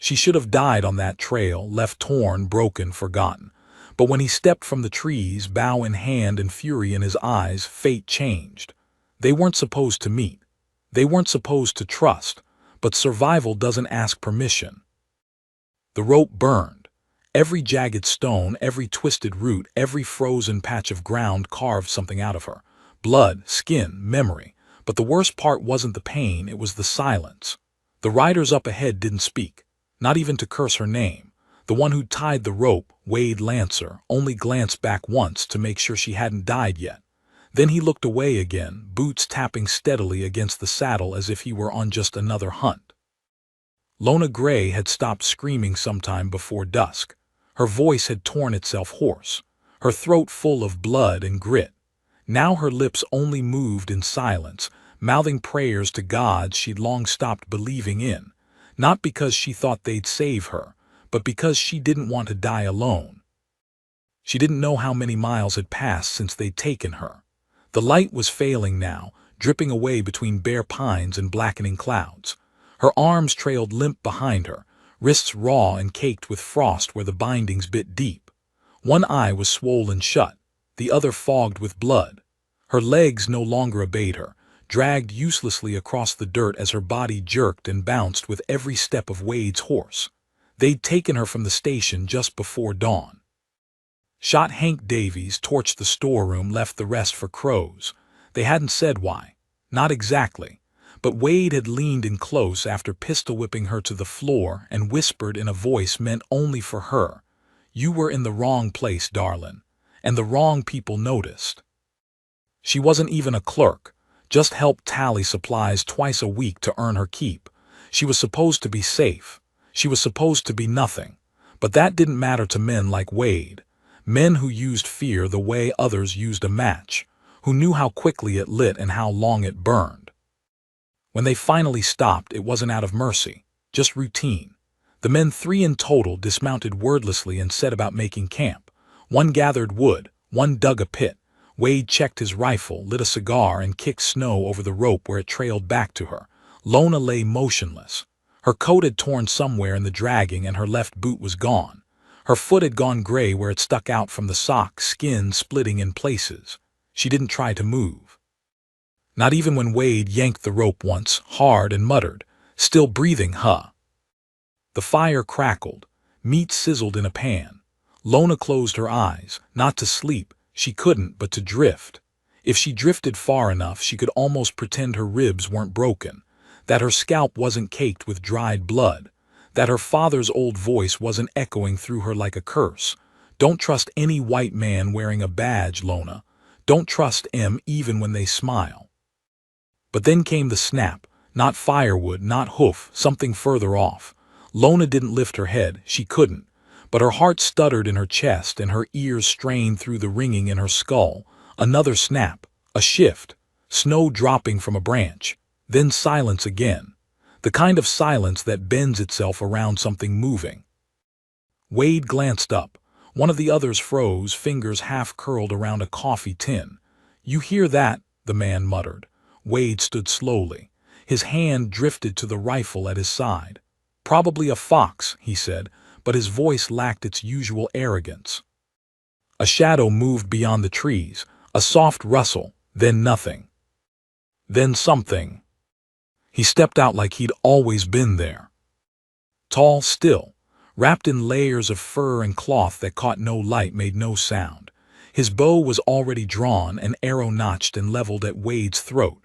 She should have died on that trail, left torn, broken, forgotten. But when he stepped from the trees, bow in hand and fury in his eyes, fate changed. They weren't supposed to meet. They weren't supposed to trust. But survival doesn't ask permission. The rope burned. Every jagged stone, every twisted root, every frozen patch of ground carved something out of her. Blood, skin, memory. But the worst part wasn't the pain, it was the silence. The riders up ahead didn't speak, not even to curse her name. The one who'd tied the rope, Wade Lancer, only glanced back once to make sure she hadn't died yet. Then he looked away again, boots tapping steadily against the saddle as if he were on just another hunt. Lona Gray had stopped screaming sometime before dusk. Her voice had torn itself hoarse, her throat full of blood and grit. Now her lips only moved in silence, mouthing prayers to gods she'd long stopped believing in, not because she thought they'd save her, but because she didn't want to die alone. She didn't know how many miles had passed since they'd taken her. The light was failing now, dripping away between bare pines and blackening clouds. Her arms trailed limp behind her, wrists raw and caked with frost where the bindings bit deep. One eye was swollen shut, the other fogged with blood. Her legs no longer obeyed her, dragged uselessly across the dirt as her body jerked and bounced with every step of Wade's horse. They'd taken her from the station just before dawn. Shot Hank Davies, torched the storeroom, left the rest for crows. They hadn't said why. Not exactly. But Wade had leaned in close after pistol-whipping her to the floor and whispered in a voice meant only for her, "You were in the wrong place, darlin'." And the wrong people noticed. She wasn't even a clerk, just helped tally supplies twice a week to earn her keep. She was supposed to be safe. She was supposed to be nothing. But that didn't matter to men like Wade. Men who used fear the way others used a match, who knew how quickly it lit and how long it burned. When they finally stopped, it wasn't out of mercy, just routine. The men, 3 in total, dismounted wordlessly and set about making camp. One gathered wood, one dug a pit. Wade checked his rifle, lit a cigar, and kicked snow over the rope where it trailed back to her. Lona lay motionless. Her coat had torn somewhere in the dragging and her left boot was gone. Her foot had gone gray where it stuck out from the sock, skin splitting in places. She didn't try to move. Not even when Wade yanked the rope once, hard, and muttered, "Still breathing, huh?" The fire crackled. Meat sizzled in a pan. Lona closed her eyes, not to sleep. She couldn't, but to drift. If she drifted far enough, she could almost pretend her ribs weren't broken, that her scalp wasn't caked with dried blood, that her father's old voice wasn't echoing through her like a curse. "Don't trust any white man wearing a badge, Lona. Don't trust 'em even when they smile." But then came the snap, not firewood, not hoof, something further off. Lona didn't lift her head, she couldn't, but her heart stuttered in her chest and her ears strained through the ringing in her skull. Another snap, a shift, snow dropping from a branch, then silence again. The kind of silence that bends itself around something moving. Wade glanced up. One of the others froze, fingers half curled around a coffee tin. "You hear that?" the man muttered. Wade stood slowly. His hand drifted to the rifle at his side. "Probably a fox," he said, but his voice lacked its usual arrogance. A shadow moved beyond the trees, a soft rustle, then nothing. Then something. He stepped out like he'd always been there. Tall, still, wrapped in layers of fur and cloth that caught no light, made no sound. His bow was already drawn, an arrow notched and leveled at Wade's throat.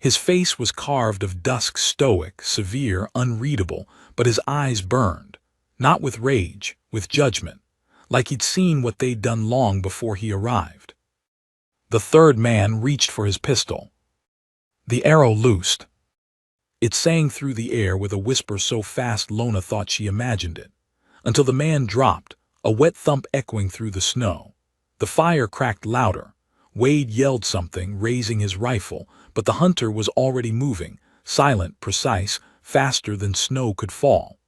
His face was carved of dusk, stoic, severe, unreadable, but his eyes burned. Not with rage, with judgment, like he'd seen what they'd done long before he arrived. The third man reached for his pistol. The arrow loosed. It sang through the air with a whisper so fast Lona thought she imagined it, until the man dropped, a wet thump echoing through the snow. The fire cracked louder. Wade yelled something, raising his rifle, but the hunter was already moving, silent, precise, faster than snow could fall.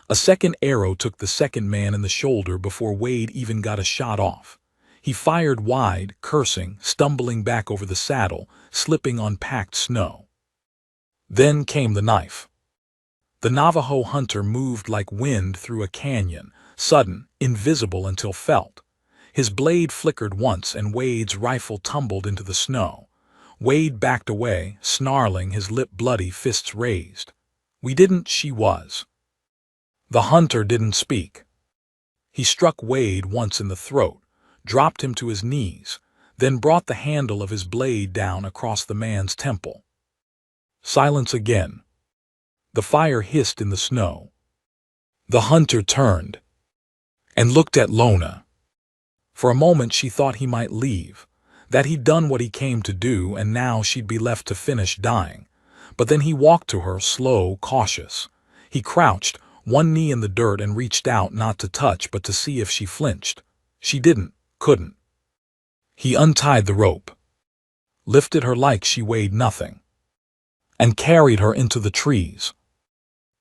A second arrow took the second man in the shoulder before Wade even got a shot off. He fired wide, cursing, stumbling back over the saddle, slipping on packed snow. Then came the knife. The Navajo hunter moved like wind through a canyon, sudden, invisible until felt. His blade flickered once and Wade's rifle tumbled into the snow. Wade backed away, snarling, his lip bloody, fists raised. "We didn't," she was. The hunter didn't speak. He struck Wade once in the throat, dropped him to his knees, then brought the handle of his blade down across the man's temple. Silence again. The fire hissed in the snow. The hunter turned and looked at Lona. For a moment she thought he might leave, that he'd done what he came to do and now she'd be left to finish dying. But then he walked to her, slow, cautious. He crouched, one knee in the dirt, and reached out, not to touch but to see if she flinched. She couldn't. He untied the rope, lifted her like she weighed nothing, and carried her into the trees.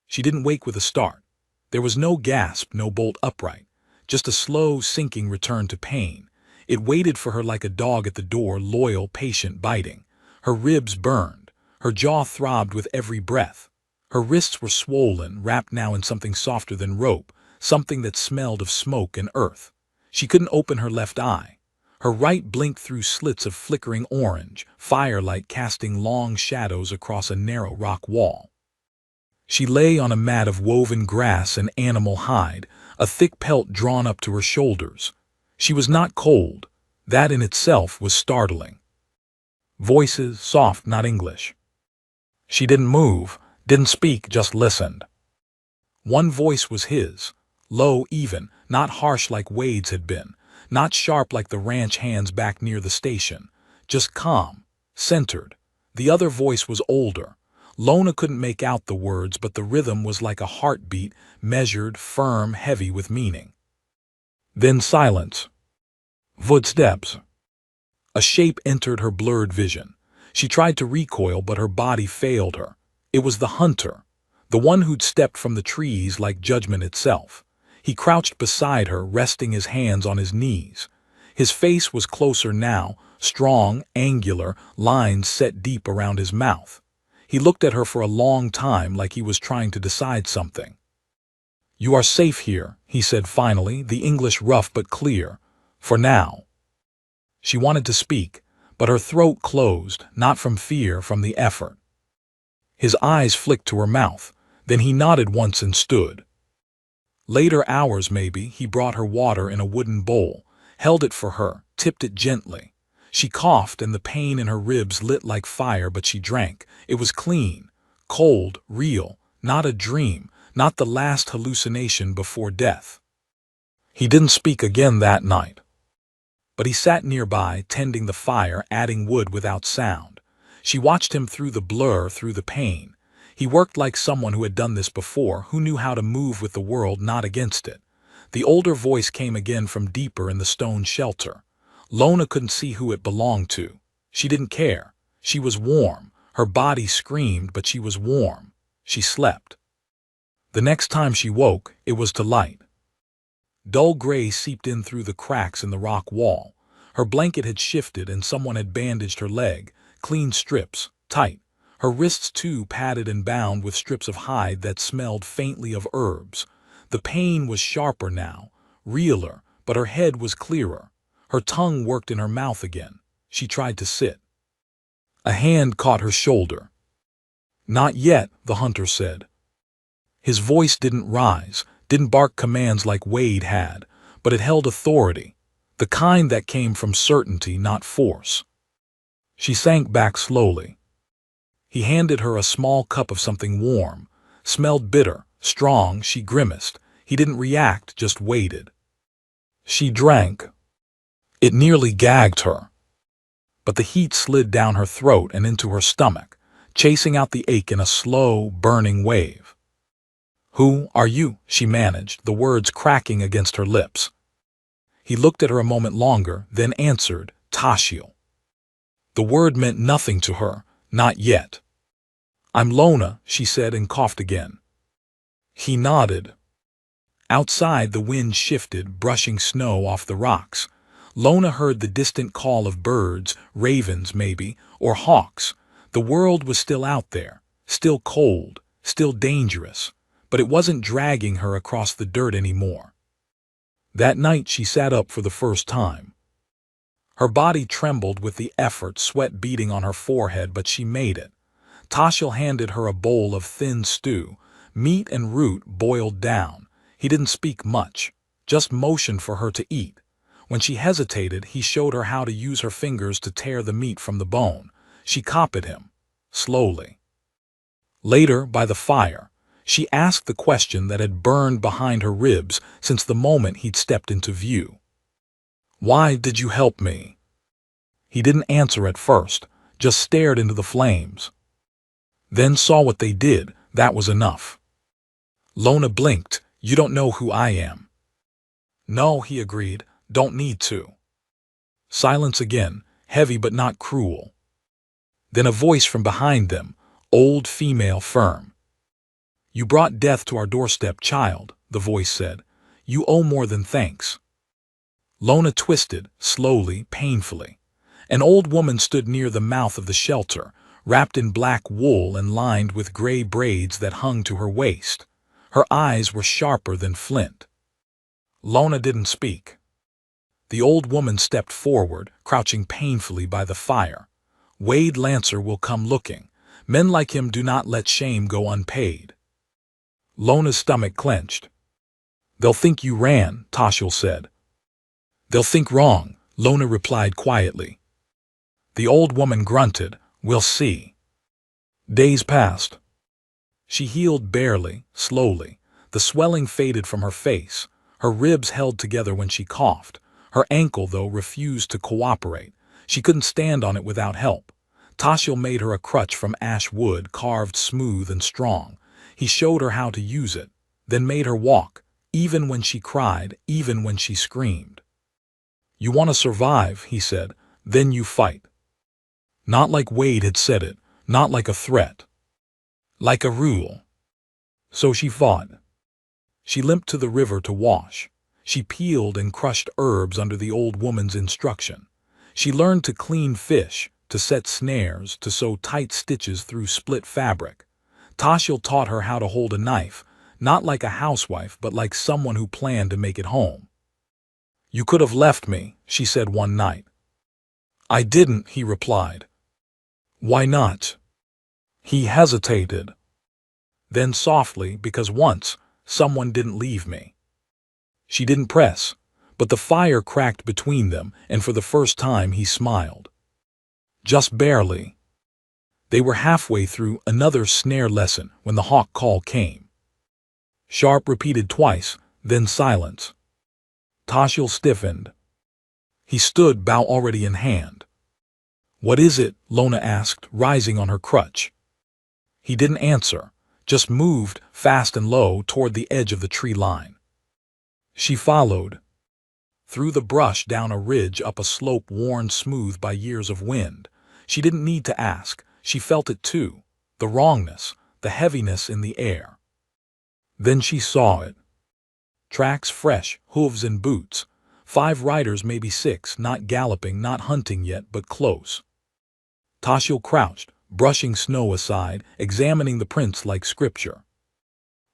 She didn't wake with a start. There was no gasp, no bolt upright, just a slow, sinking return to pain. It waited for her like a dog at the door, loyal, patient, biting. Her ribs burned. Her jaw throbbed with every breath. Her wrists were swollen, wrapped now in something softer than rope, something that smelled of smoke and earth. She couldn't open her left eye. Her right blinked through slits of flickering orange, firelight casting long shadows across a narrow rock wall. She lay on a mat of woven grass and animal hide, a thick pelt drawn up to her shoulders. She was not cold. That in itself was startling. Voices, soft, not English. She didn't move, didn't speak, just listened. One voice was his, low, even, not harsh like Wade's had been, not sharp like the ranch hands back near the station, just calm, centered. The other voice was older. Lona couldn't make out the words, but the rhythm was like a heartbeat, measured, firm, heavy with meaning. Then silence. Footsteps. A shape entered her blurred vision. She tried to recoil, but her body failed her. It was the hunter, the one who'd stepped from the trees like judgment itself. He crouched beside her, resting his hands on his knees. His face was closer now, strong, angular, lines set deep around his mouth. He looked at her for a long time, like he was trying to decide something. "You are safe here," he said finally, the English rough but clear. "For now." She wanted to speak, but her throat closed, not from fear, from the effort. His eyes flicked to her mouth, then he nodded once and stood. Later hours, maybe, he brought her water in a wooden bowl, held it for her, tipped it gently. She coughed and the pain in her ribs lit like fire, but she drank. It was clean, cold, real, not a dream, not the last hallucination before death. He didn't speak again that night. But he sat nearby, tending the fire, adding wood without sound. She watched him through the blur, through the pain. He worked like someone who had done this before, who knew how to move with the world, not against it. The older voice came again from deeper in the stone shelter. Lona couldn't see who it belonged to. She didn't care. She was warm. Her body screamed, but she was warm. She slept. The next time she woke, it was to light. Dull gray seeped in through the cracks in the rock wall. Her blanket had shifted and someone had bandaged her leg, clean strips, tight. Her wrists too, padded and bound with strips of hide that smelled faintly of herbs. The pain was sharper now, realer, but her head was clearer. Her tongue worked in her mouth again. She tried to sit. A hand caught her shoulder. "Not yet," the hunter said. His voice didn't rise, didn't bark commands like Wade had, but it held authority, the kind that came from certainty, not force. She sank back slowly. He handed her a small cup of something warm, smelled bitter, strong. She grimaced. He didn't react, just waited. She drank. It nearly gagged her. But the heat slid down her throat and into her stomach, chasing out the ache in a slow, burning wave. "Who are you?" she managed, the words cracking against her lips. He looked at her a moment longer, then answered, "Tashiel." The word meant nothing to her, not yet. "I'm Lona," she said and coughed again. He nodded. Outside, the wind shifted, brushing snow off the rocks. Lona heard the distant call of birds, ravens maybe, or hawks. The world was still out there, still cold, still dangerous, but it wasn't dragging her across the dirt anymore. That night she sat up for the first time. Her body trembled with the effort, sweat beading on her forehead, but she made it. Tashiel handed her a bowl of thin stew, meat and root boiled down. He didn't speak much, just motioned for her to eat. When she hesitated, he showed her how to use her fingers to tear the meat from the bone. She copied him, slowly. Later, by the fire, she asked the question that had burned behind her ribs since the moment he'd stepped into view. "Why did you help me?" He didn't answer at first, just stared into the flames. Then saw what they did. That was enough. Lona blinked. "You don't know who I am." "No," he agreed. "Don't need to." Silence again, heavy but not cruel. Then a voice from behind them, old, female, firm. "You brought death to our doorstep, child," the voice said. "You owe more than thanks." Lona twisted, slowly, painfully. An old woman stood near the mouth of the shelter, wrapped in black wool and lined with gray braids that hung to her waist. Her eyes were sharper than flint. Lona didn't speak. The old woman stepped forward, crouching painfully by the fire. "Wade Lancer will come looking. Men like him do not let shame go unpaid." Lona's stomach clenched. "They'll think you ran," Tashiel said. "They'll think wrong," Lona replied quietly. The old woman grunted. "We'll see." Days passed. She healed barely, slowly. The swelling faded from her face. Her ribs held together when she coughed. Her ankle, though, refused to cooperate. She couldn't stand on it without help. Tashiel made her a crutch from ash wood, carved smooth and strong. He showed her how to use it, then made her walk, even when she cried, even when she screamed. "You want to survive," he said, "then you fight." Not like Wade had said it, not like a threat. Like a rule. So she fought. She limped to the river to wash. She peeled and crushed herbs under the old woman's instruction. She learned to clean fish, to set snares, to sew tight stitches through split fabric. Tashiel taught her how to hold a knife, not like a housewife, but like someone who planned to make it home. "You could have left me," she said one night. "I didn't," he replied. "Why not?" He hesitated. Then softly, "Because once, someone didn't leave me." She didn't press, but the fire cracked between them, and for the first time he smiled. Just barely. They were halfway through another snare lesson when the hawk call came. Sharp repeated twice, then silence. Tashiel stiffened. He stood, bow already in hand. "What is it?" Lona asked, rising on her crutch. He didn't answer, just moved, fast and low, toward the edge of the tree line. She followed. Through the brush, down a ridge, up a slope worn smooth by years of wind. She didn't need to ask. She felt it too, the wrongness, the heaviness in the air. Then she saw it. Tracks fresh, hooves and boots. 5 riders, maybe 6, not galloping, not hunting yet, but close. Tashiel crouched, brushing snow aside, examining the prints like scripture.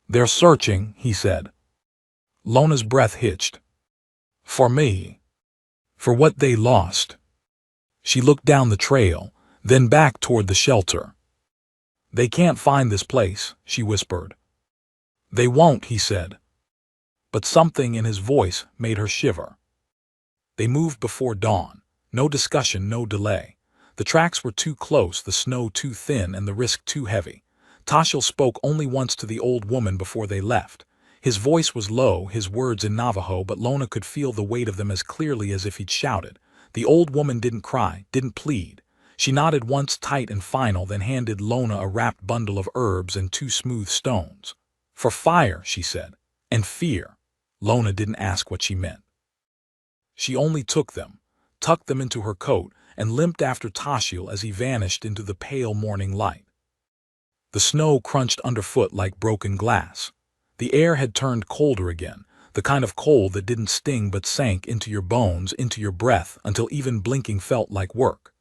"They're searching," he said. Lona's breath hitched. "For me. For what they lost." She looked down the trail, then back toward the shelter. "They can't find this place," she whispered. "They won't," he said. But something in his voice made her shiver. They moved before dawn. No discussion, no delay. The tracks were too close, the snow too thin, and the risk too heavy. Tashiel spoke only once to the old woman before they left. His voice was low, his words in Navajo, but Lona could feel the weight of them as clearly as if he'd shouted. The old woman didn't cry, didn't plead. She nodded once, tight and final, then handed Lona a wrapped bundle of herbs and 2 smooth stones. "For fire," she said, "and fear." Lona didn't ask what she meant. She only took them, tucked them into her coat, and limped after Tashiel as he vanished into the pale morning light. The snow crunched underfoot like broken glass. The air had turned colder again, the kind of cold that didn't sting but sank into your bones, into your breath, until even blinking felt like work.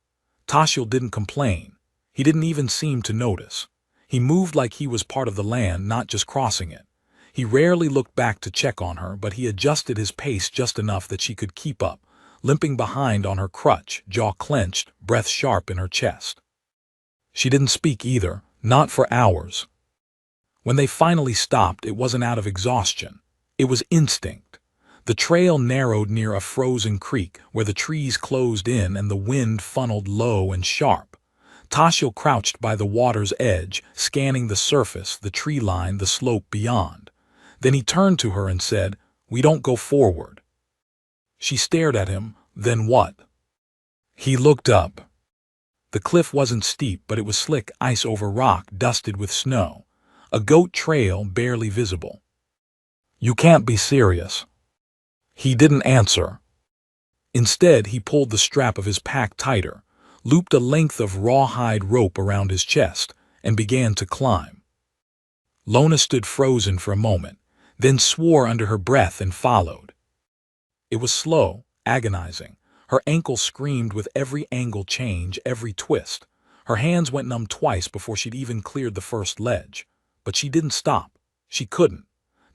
Tashiel didn't complain. He didn't even seem to notice. He moved like he was part of the land, not just crossing it. He rarely looked back to check on her, but he adjusted his pace just enough that she could keep up, limping behind on her crutch, jaw clenched, breath sharp in her chest. She didn't speak either, not for hours. When they finally stopped, it wasn't out of exhaustion. It was instinct. The trail narrowed near a frozen creek where the trees closed in and the wind funneled low and sharp. Tashiel crouched by the water's edge, scanning the surface, the tree line, the slope beyond. Then he turned to her and said, "We don't go forward." She stared at him. "Then what?" He looked up. The cliff wasn't steep, but it was slick ice over rock dusted with snow. A goat trail barely visible. "You can't be serious." He didn't answer. Instead, he pulled the strap of his pack tighter, looped a length of rawhide rope around his chest, and began to climb. Lona stood frozen for a moment, then swore under her breath and followed. It was slow, agonizing. Her ankle screamed with every angle change, every twist. Her hands went numb twice before she'd even cleared the first ledge. But she didn't stop. She couldn't.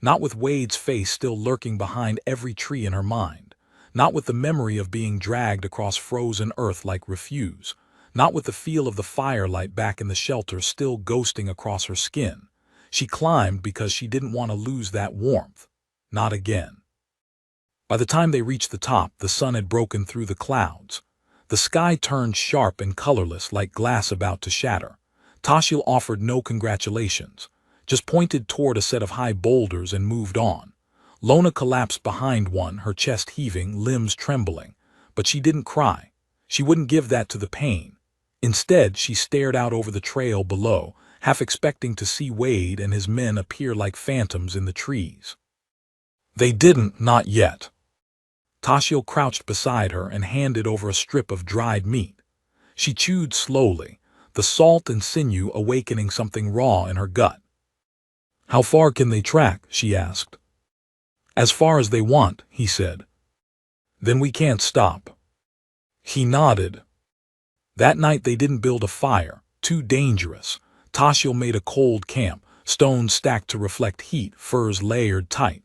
Not with Wade's face still lurking behind every tree in her mind. Not with the memory of being dragged across frozen earth like refuse. Not with the feel of the firelight back in the shelter still ghosting across her skin. She climbed because she didn't want to lose that warmth. Not again. By the time they reached the top, the sun had broken through the clouds. The sky turned sharp and colorless like glass about to shatter. Tashiel offered no congratulations, just pointed toward a set of high boulders and moved on. Lona collapsed behind one, her chest heaving, limbs trembling. But she didn't cry. She wouldn't give that to the pain. Instead, she stared out over the trail below, half expecting to see Wade and his men appear like phantoms in the trees. They didn't, not yet. Tashiel crouched beside her and handed over a strip of dried meat. She chewed slowly, the salt and sinew awakening something raw in her gut. "How far can they track?" she asked. "As far as they want," he said. "Then we can't stop." He nodded. That night they didn't build a fire, too dangerous. Tashiel made a cold camp, stones stacked to reflect heat, furs layered tight.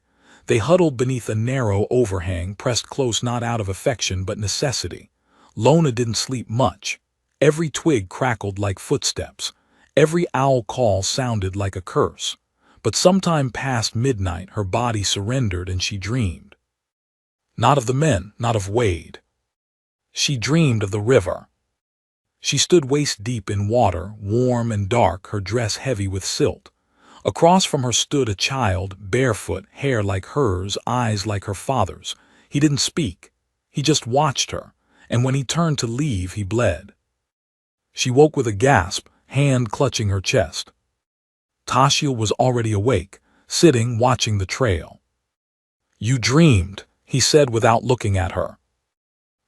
They huddled beneath a narrow overhang, pressed close not out of affection but necessity. Lona didn't sleep much. Every twig crackled like footsteps. Every owl call sounded like a curse. But sometime past midnight her body surrendered and she dreamed. Not of the men, not of Wade. She dreamed of the river. She stood waist-deep in water, warm and dark, her dress heavy with silt. Across from her stood a child, barefoot, hair like hers, eyes like her father's. He didn't speak. He just watched her, and when he turned to leave, he bled. She woke with a gasp, hand clutching her chest. Tashiel was already awake, sitting, watching the trail. "You dreamed," he said without looking at her.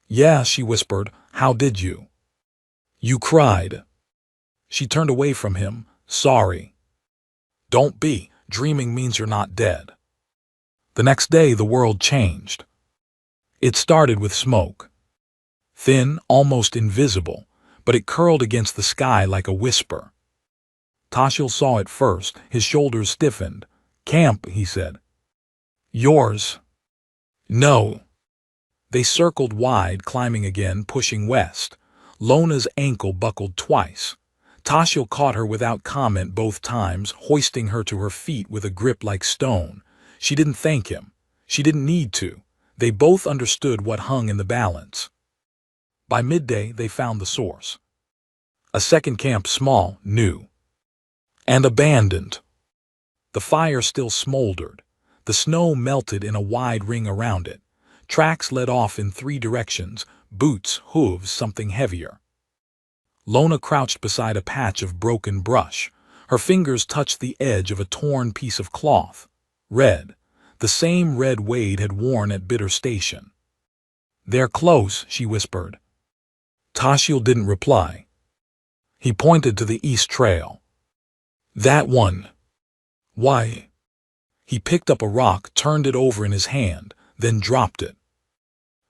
"Yeah," she whispered. "How did you?" "You cried." She turned away from him. "Sorry." "Don't be. Dreaming means you're not dead." The next day the world changed. It started with smoke. Thin, almost invisible, but it curled against the sky like a whisper. Tashiel saw it first, his shoulders stiffened. "Camp," he said. "Yours." "No." They circled wide, climbing again, pushing west. Lona's ankle buckled twice. Tashiel caught her without comment both times, hoisting her to her feet with a grip like stone. She didn't thank him. She didn't need to. They both understood what hung in the balance. By midday, they found the source. A second camp, small, new, and abandoned. The fire still smoldered. The snow melted in a wide ring around it. Tracks led off in 3 directions, boots, hooves, something heavier. Lona crouched beside a patch of broken brush. Her fingers touched the edge of a torn piece of cloth. Red. The same red Wade had worn at Bitter Station. "They're close," she whispered. Tashiel didn't reply. He pointed to the east trail. "That one." "Why?" He picked up a rock, turned it over in his hand, then dropped it.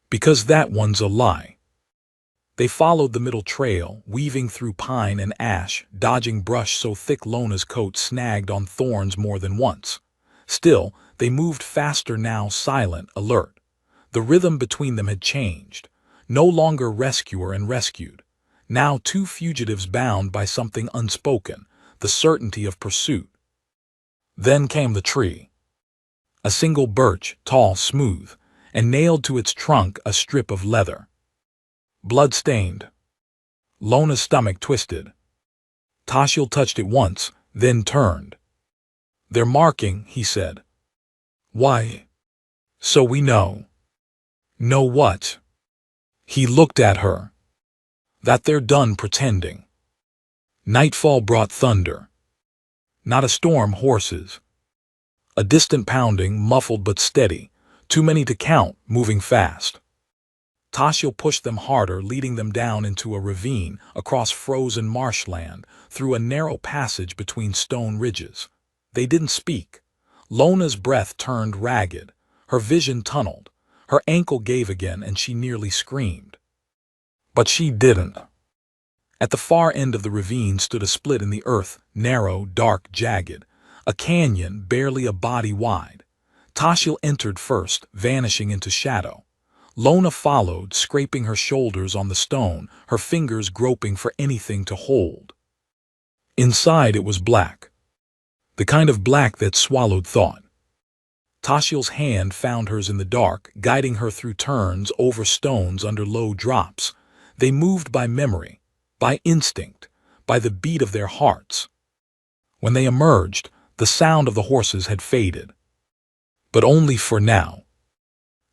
"Because that one's a lie." They followed the middle trail, weaving through pine and ash, dodging brush so thick Lona's coat snagged on thorns more than once. Still, they moved faster now, silent, alert. The rhythm between them had changed. No longer rescuer and rescued. Now two fugitives bound by something unspoken, the certainty of pursuit. Then came the tree. A single birch, tall, smooth, and nailed to its trunk a strip of leather. Blood-stained. Lona's stomach twisted. Tashiel touched it once, then turned. "They're marking," he said. "Why?" "So we know." "Know what?" He looked at her. "That they're done pretending." Nightfall brought thunder. Not a storm, horses. A distant pounding, muffled but steady, too many to count, moving fast. Tashiel pushed them harder, leading them down into a ravine, across frozen marshland, through a narrow passage between stone ridges. They didn't speak. Lona's breath turned ragged. Her vision tunneled. Her ankle gave again, and she nearly screamed. But she didn't. At the far end of the ravine stood a split in the earth, narrow, dark, jagged. A canyon, barely a body wide. Tashiel entered first, vanishing into shadow. Lona followed, scraping her shoulders on the stone, her fingers groping for anything to hold. Inside it was black. The kind of black that swallowed thought. Tashiel's hand found hers in the dark, guiding her through turns, over stones, under low drops. They moved by memory, by instinct, by the beat of their hearts. When they emerged, the sound of the horses had faded. But only for now.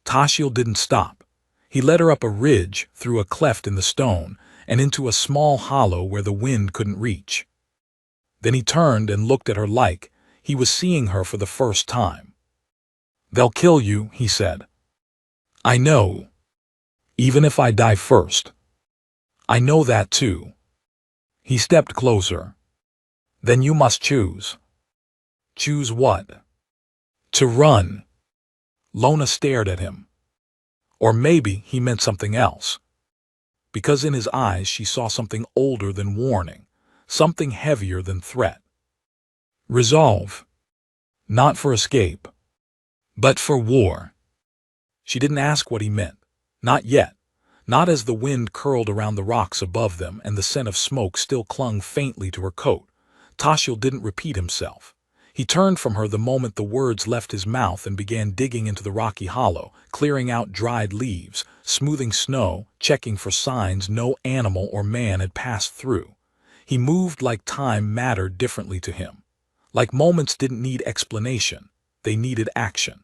Tashiel didn't stop. He led her up a ridge, through a cleft in the stone, and into a small hollow where the wind couldn't reach. Then he turned and looked at her like he was seeing her for the first time. "They'll kill you," he said. "I know. Even if I die first. I know that too." He stepped closer. "Then you must choose." "Choose what?" "To run." Lona stared at him. Or maybe he meant something else. Because in his eyes she saw something older than warning, something heavier than threat. Resolve. Not for escape, but for war. She didn't ask what he meant. Not yet. Not as the wind curled around the rocks above them and the scent of smoke still clung faintly to her coat. Tashiel didn't repeat himself. He turned from her the moment the words left his mouth and began digging into the rocky hollow, clearing out dried leaves, smoothing snow, checking for signs no animal or man had passed through. He moved like time mattered differently to him. Like moments didn't need explanation, they needed action.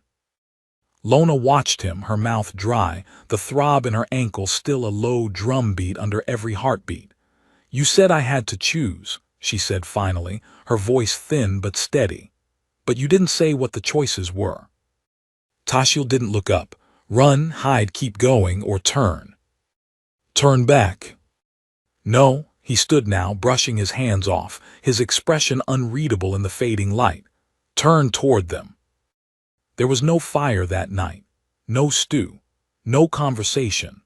Lona watched him, her mouth dry, the throb in her ankle still a low drumbeat under every heartbeat. "You said I had to choose," she said finally, her voice thin but steady. "But you didn't say what the choices were." Tashiel didn't look up. Run, hide, keep going, or turn. Turn back. No, he stood now, brushing his hands off, his expression unreadable in the fading light. Turn toward them. There was no fire that night, no stew, no conversation.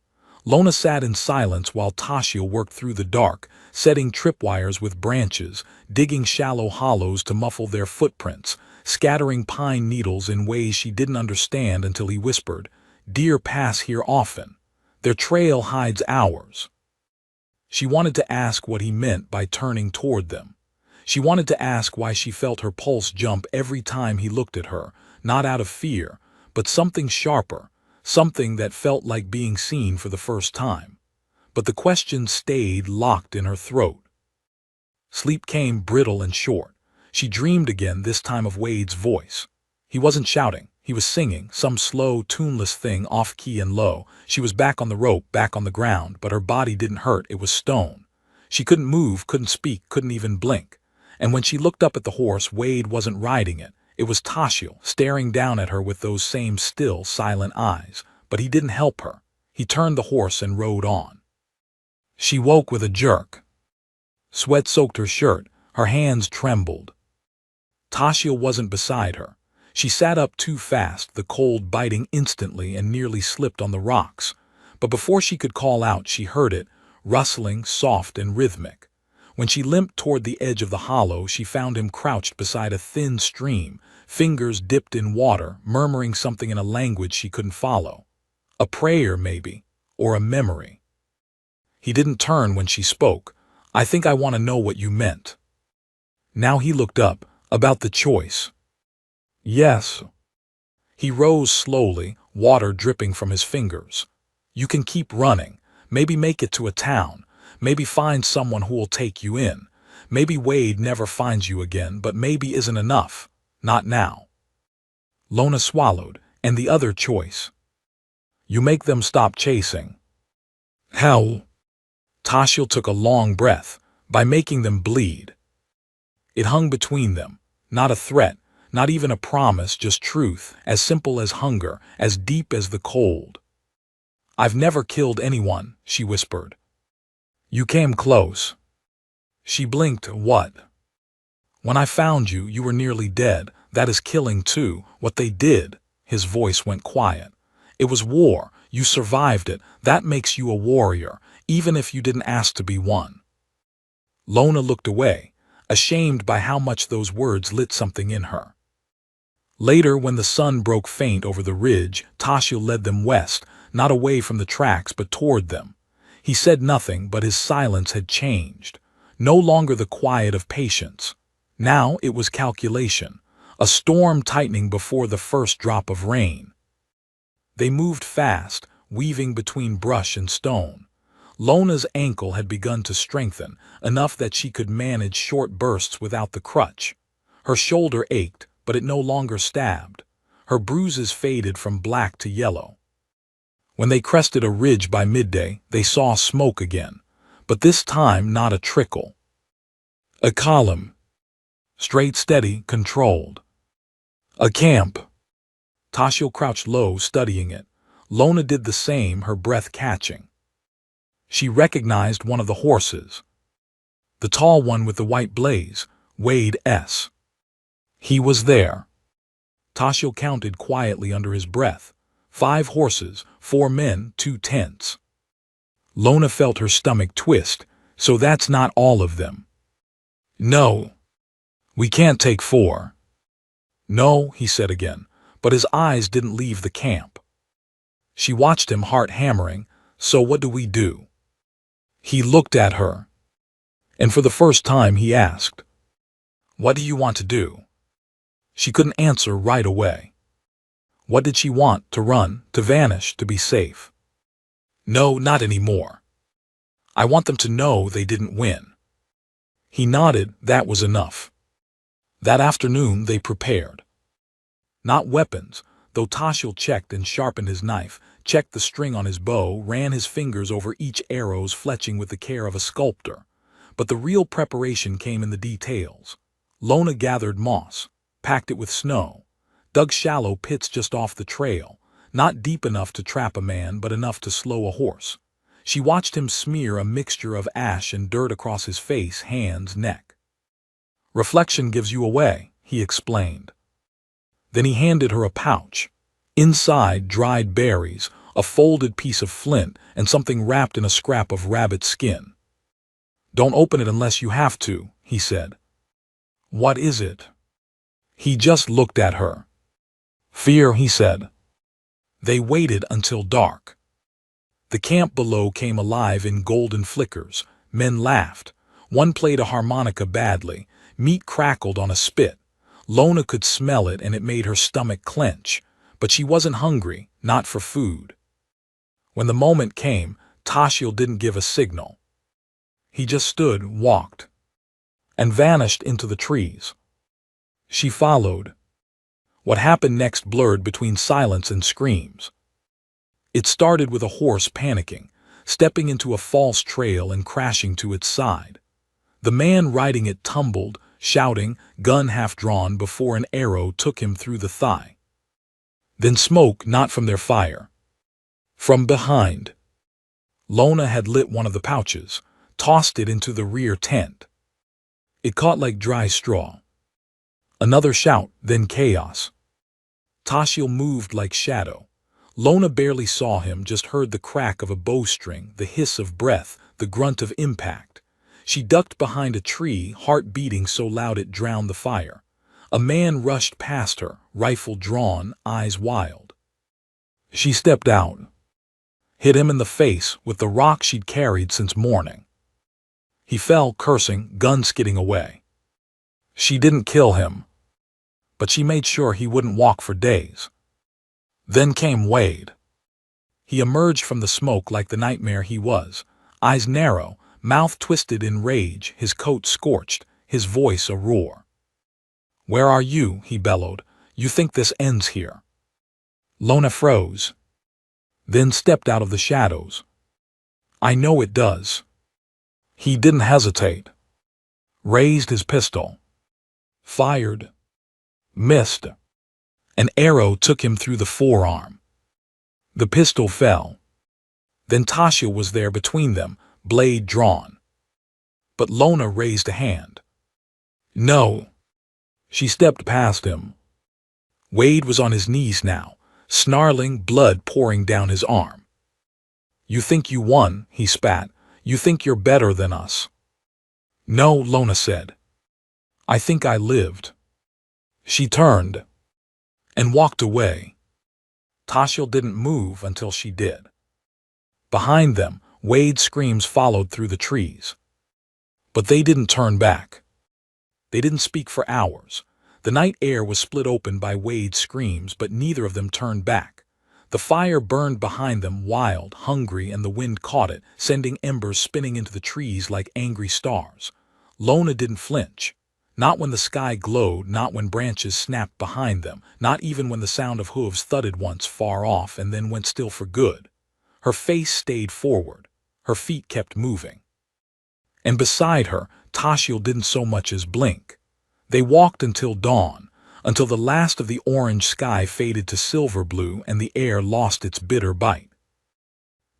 Lona sat in silence while Tashiel worked through the dark, setting tripwires with branches, digging shallow hollows to muffle their footprints, scattering pine needles in ways she didn't understand until he whispered, "Deer pass here often. Their trail hides ours." She wanted to ask what he meant by turning toward them. She wanted to ask why she felt her pulse jump every time he looked at her, not out of fear, but something sharper, something that felt like being seen for the first time. But the question stayed locked in her throat. Sleep came brittle and short. She dreamed again, this time of Wade's voice. He wasn't shouting. He was singing, some slow, tuneless thing, off-key and low. She was back on the rope, back on the ground, but her body didn't hurt. It was stone. She couldn't move, couldn't speak, couldn't even blink. And when she looked up at the horse, Wade wasn't riding it. It was Tashiel, staring down at her with those same still, silent eyes. But he didn't help her. He turned the horse and rode on. She woke with a jerk. Sweat soaked her shirt. Her hands trembled. Tashiel wasn't beside her. She sat up too fast, the cold biting instantly, and nearly slipped on the rocks. But before she could call out, she heard it, rustling, soft, and rhythmic. When she limped toward the edge of the hollow, she found him crouched beside a thin stream, fingers dipped in water, murmuring something in a language she couldn't follow. A prayer, maybe, or a memory. He didn't turn when she spoke. "I think I want to know what you meant." Now he looked up. "About the choice." "Yes." He rose slowly, water dripping from his fingers. "You can keep running, maybe make it to a town, maybe find someone who will take you in. Maybe Wade never finds you again, but maybe isn't enough. Not now." Lona swallowed. "And the other choice?" "You make them stop chasing." "How?" Tashiel took a long breath. "By making them bleed." It hung between them. Not a threat, not even a promise, just truth, as simple as hunger, as deep as the cold. "I've never killed anyone," she whispered. "You came close." She blinked. "What?" "When I found you, you were nearly dead. That is killing too. What they did." His voice went quiet. "It was war. You survived it. That makes you a warrior, even if you didn't ask to be one." Lona looked away, ashamed by how much those words lit something in her. Later, when the sun broke faint over the ridge, Tashiel led them west, not away from the tracks but toward them. He said nothing, but his silence had changed. No longer the quiet of patience. Now it was calculation, a storm tightening before the first drop of rain. They moved fast, weaving between brush and stone. Lona's ankle had begun to strengthen, enough that she could manage short bursts without the crutch. Her shoulder ached, but it no longer stabbed. Her bruises faded from black to yellow. When they crested a ridge by midday, they saw smoke again, but this time not a trickle. A column. Straight, steady, controlled. A camp. Tashiel crouched low, studying it. Lona did the same, her breath catching. She recognized one of the horses. The tall one with the white blaze, Wade S. He was there. Tashiel counted quietly under his breath. 5 horses, 4 men, 2 tents. Lona felt her stomach twist. "So that's not all of them." "No. We can't take 4. "No," he said again, but his eyes didn't leave the camp. She watched him, heart hammering. "So what do we do?" He looked at her. And for the first time he asked, "What do you want to do?" She couldn't answer right away. What did she want? To run, to vanish, to be safe? "No, not anymore. I want them to know they didn't win." He nodded. That was enough. That afternoon they prepared. Not weapons, though Tashiel checked and sharpened his knife, checked the string on his bow, ran his fingers over each arrow's fletching with the care of a sculptor. But the real preparation came in the details. Lona gathered moss, packed it with snow, dug shallow pits just off the trail, not deep enough to trap a man but enough to slow a horse. She watched him smear a mixture of ash and dirt across his face, hands, neck. "Reflection gives you away," he explained. Then he handed her a pouch. Inside, dried berries, a folded piece of flint, and something wrapped in a scrap of rabbit skin. "Don't open it unless you have to," he said. "What is it?" He just looked at her. "Fear," he said. They waited until dark. The camp below came alive in golden flickers. Men laughed. One played a harmonica badly. Meat crackled on a spit. Lona could smell it and it made her stomach clench. But she wasn't hungry, not for food. When the moment came, Tashiel didn't give a signal. He just stood, walked, and vanished into the trees. She followed. What happened next blurred between silence and screams. It started with a horse panicking, stepping into a false trail and crashing to its side. The man riding it tumbled, shouting, gun half drawn before an arrow took him through the thigh. Then smoke, not from their fire. From behind. Lona had lit one of the pouches, tossed it into the rear tent. It caught like dry straw. Another shout, then chaos. Tashiel moved like shadow. Lona barely saw him, just heard the crack of a bowstring, the hiss of breath, the grunt of impact. She ducked behind a tree, heart beating so loud it drowned the fire. A man rushed past her, rifle drawn, eyes wild. She stepped out, hit him in the face with the rock she'd carried since morning. He fell, cursing, gun skidding away. She didn't kill him, but she made sure he wouldn't walk for days. Then came Wade. He emerged from the smoke like the nightmare he was, eyes narrow, mouth twisted in rage, his coat scorched, his voice a roar. "Where are you?" he bellowed. "You think this ends here?" Lona froze, then stepped out of the shadows. "I know it does." He didn't hesitate. Raised his pistol. Fired. Missed. An arrow took him through the forearm. The pistol fell. Then Tasha was there between them, blade drawn. But Lona raised a hand. "No." She stepped past him. Wade was on his knees now, snarling, blood pouring down his arm. "You think you won," he spat. "You think you're better than us." "No," Lona said. "I think I lived." She turned and walked away. Tasha didn't move until she did. Behind them, Wade's screams followed through the trees. But they didn't turn back. They didn't speak for hours. The night air was split open by Wade's screams, but neither of them turned back. The fire burned behind them, wild, hungry, and the wind caught it, sending embers spinning into the trees like angry stars. Lona didn't flinch. Not when the sky glowed, not when branches snapped behind them, not even when the sound of hooves thudded once far off and then went still for good. Her face stayed forward. Her feet kept moving. And beside her, Tashiel didn't so much as blink. They walked until dawn, until the last of the orange sky faded to silver blue and the air lost its bitter bite.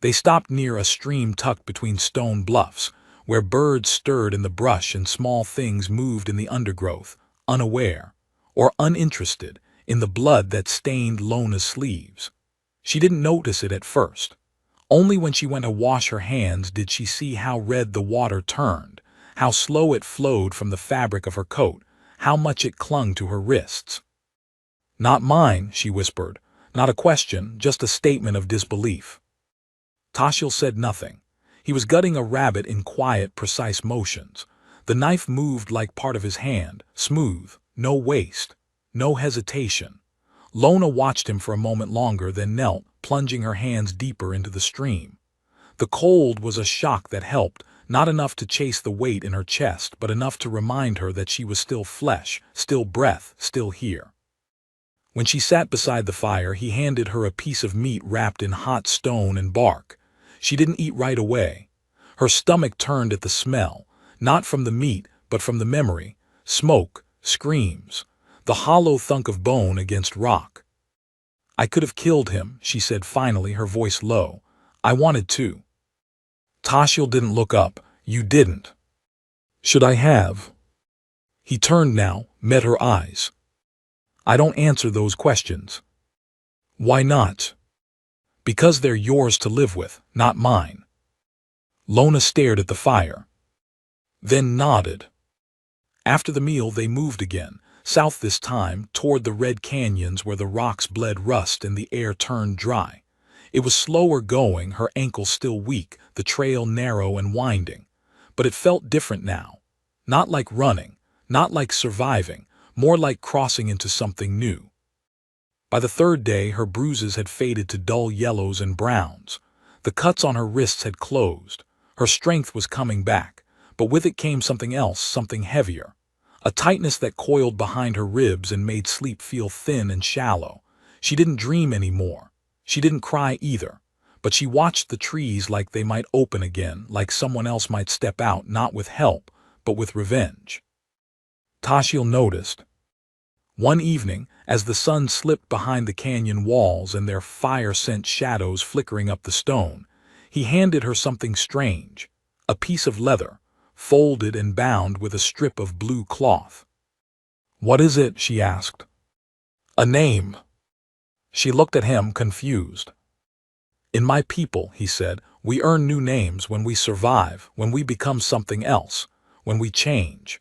They stopped near a stream tucked between stone bluffs, where birds stirred in the brush and small things moved in the undergrowth, unaware, or uninterested, in the blood that stained Lona's sleeves. She didn't notice it at first. Only when she went to wash her hands did she see how red the water turned, how slow it flowed from the fabric of her coat, how much it clung to her wrists. "Not mine," she whispered. Not a question, just a statement of disbelief. Tashiel said nothing. He was gutting a rabbit in quiet, precise motions. The knife moved like part of his hand, smooth, no waste, no hesitation. Lona watched him for a moment longer, then knelt, plunging her hands deeper into the stream. The cold was a shock that helped, not enough to chase the weight in her chest, but enough to remind her that she was still flesh, still breath, still here. When she sat beside the fire, he handed her a piece of meat wrapped in hot stone and bark. She didn't eat right away. Her stomach turned at the smell, not from the meat, but from the memory, smoke, screams, the hollow thunk of bone against rock. "I could have killed him," she said finally, her voice low. "I wanted to." Tashiel didn't look up. "You didn't." "Should I have?" He turned now, met her eyes. "I don't answer those questions." "Why not?" "Because they're yours to live with, not mine." Lona stared at the fire, then nodded. After the meal they moved again, south this time, toward the red canyons where the rocks bled rust and the air turned dry. It was slower going, her ankles still weak, the trail narrow and winding. But it felt different now. Not like running, not like surviving, more like crossing into something new. By the third day, her bruises had faded to dull yellows and browns. The cuts on her wrists had closed. Her strength was coming back, but with it came something else, something heavier. A tightness that coiled behind her ribs and made sleep feel thin and shallow. She didn't dream anymore. She didn't cry either. But she watched the trees like they might open again, like someone else might step out, not with help, but with revenge. Tashiel noticed. One evening, as the sun slipped behind the canyon walls and their fire-sent shadows flickering up the stone, he handed her something strange, a piece of leather, folded and bound with a strip of blue cloth. "What is it?" she asked. "A name." She looked at him, confused. "In my people," he said, We earn new names when we survive, when we become something else, when we change.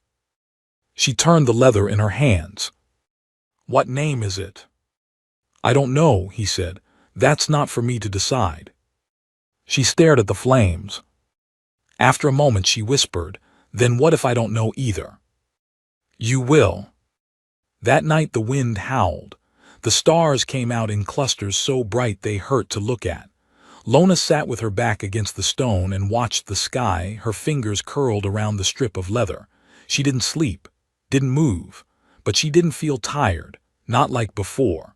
She turned the leather in her hands. What name is it? I don't know, he said. That's not for me to decide. She stared at the flames. After a moment she whispered, then what if I don't know either? You will. That night the wind howled. The stars came out in clusters so bright they hurt to look at. Lona sat with her back against the stone and watched the sky, her fingers curled around the strip of leather. She didn't sleep, didn't move, but she didn't feel tired, not like before.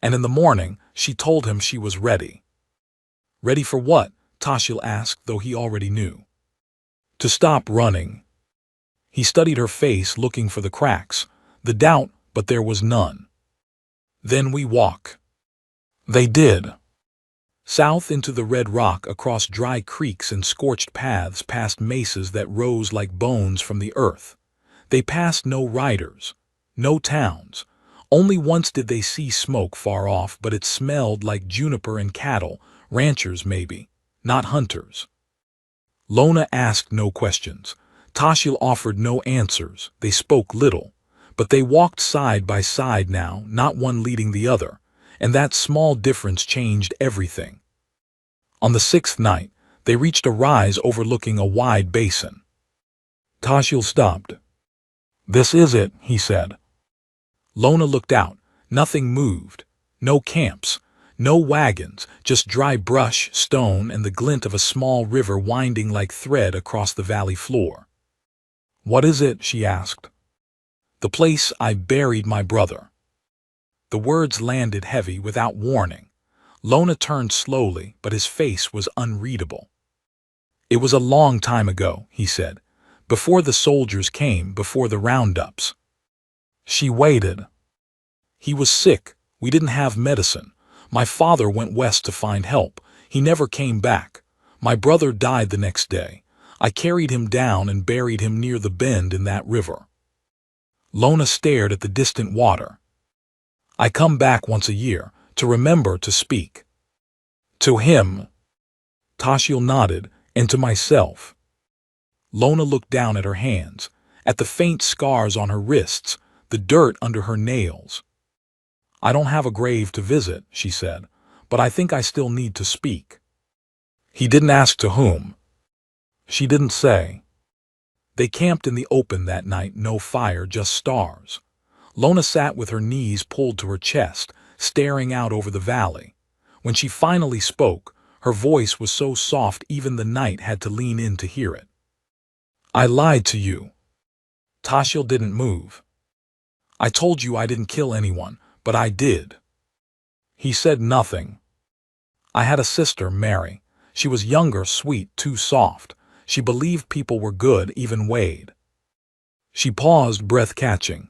And in the morning, she told him she was ready. Ready for what? Tashiel asked, though he already knew. To stop running. He studied her face, looking for the cracks, the doubt, but there was none. Then we walk. They did. South into the red rock, across dry creeks and scorched paths, past mesas that rose like bones from the earth. They passed no riders, no towns. Only once did they see smoke far off, but it smelled like juniper and cattle, ranchers maybe, not hunters. Lona asked no questions. Tashiel offered no answers. They spoke little, but they walked side by side now, not one leading the other, and that small difference changed everything. On the sixth night, they reached a rise overlooking a wide basin. Tashiel stopped. This is it, he said. Lona looked out. Nothing moved. No camps, no wagons, just dry brush, stone, and the glint of a small river winding like thread across the valley floor. What is it? She asked. The place I buried my brother. The words landed heavy without warning. Lona turned slowly, but his face was unreadable. It was a long time ago, he said, before the soldiers came, before the roundups. She waited. He was sick. We didn't have medicine. My father went west to find help. He never came back. My brother died the next day. I carried him down and buried him near the bend in that river. Lona stared at the distant water. I come back once a year, to remember to speak. To him. Tashiel nodded, and to myself. Lona looked down at her hands, at the faint scars on her wrists, the dirt under her nails. I don't have a grave to visit, she said, but I think I still need to speak. He didn't ask to whom. She didn't say. They camped in the open that night, no fire, just stars. Lona sat with her knees pulled to her chest, staring out over the valley. When she finally spoke, her voice was so soft even the night had to lean in to hear it. I lied to you. Tashiel didn't move. I told you I didn't kill anyone, but I did. He said nothing. I had a sister, Mary. She was younger, sweet, too soft. She believed people were good, even Wade. She paused, breath catching.